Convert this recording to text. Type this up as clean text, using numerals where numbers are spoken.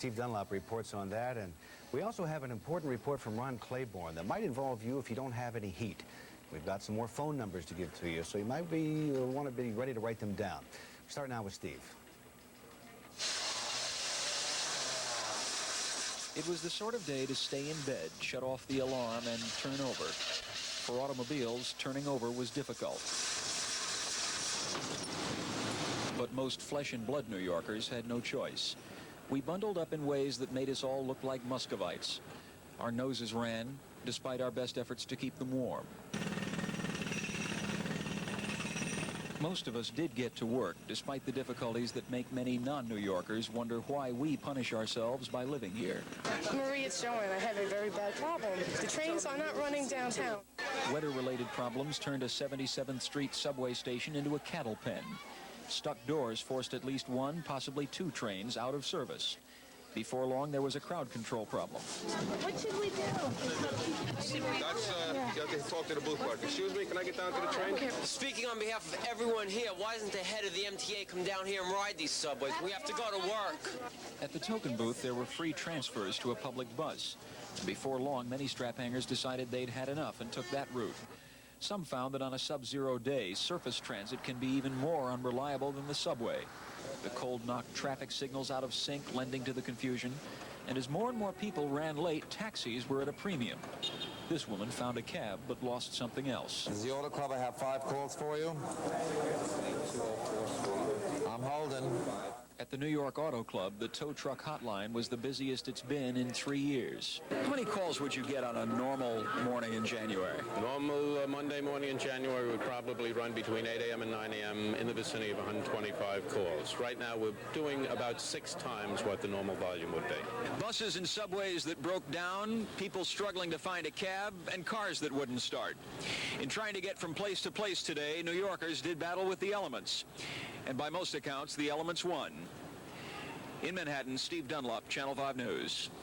Steve Dunlop reports on that, and we also have an important report from Ron Claiborne that might involve you if you don't have any heat. We've got some more phone numbers to give to you, so you might want to be ready to write them down. Start now with Steve. It was the sort of day to stay in bed, shut off the alarm, and turn over. For automobiles, turning over was difficult. But most flesh and blood New Yorkers had no choice. We bundled up in ways that made us all look like Muscovites. Our noses ran, despite our best efforts to keep them warm. Most of us did get to work, despite the difficulties that make many non-New Yorkers wonder why we punish ourselves by living here. Marie, it's Joanne. I have a very bad problem. The trains are not running downtown. Weather-related problems turned a 77th Street subway station into a cattle pen. Stuck doors forced at least one, possibly two trains out of service. Before long, there was a crowd control problem. What should we do? You have to talk to the booth clerk. Excuse me, can I get down to the train? Speaking on behalf of everyone here, why doesn't the head of the MTA come down here and ride these subways? We have to go to work. At the token booth, there were free transfers to a public bus. Before long, many strap-hangers decided they'd had enough and took that route. Some found that on a sub-zero day, surface transit can be even more unreliable than the subway. The cold knocked traffic signals out of sync, lending to the confusion. And as more and more people ran late, taxis were at a premium. This woman found a cab, but lost something else. Is the Auto Club? I have 5 calls for you. I'm holding. At the New York Auto Club, the tow truck hotline was the busiest it's been in 3 years. How many calls would you get on a normal morning in January? Normal Monday morning in January would probably run between 8 a.m. and 9 a.m. in the vicinity of 125 calls. Right now, we're doing about 6 times what the normal volume would be. Buses and subways that broke down, people struggling to find a cab, and cars that wouldn't start. In trying to get from place to place today, New Yorkers did battle with the elements. And by most accounts, the elements won. In Manhattan, Steve Dunlop, Channel 5 News.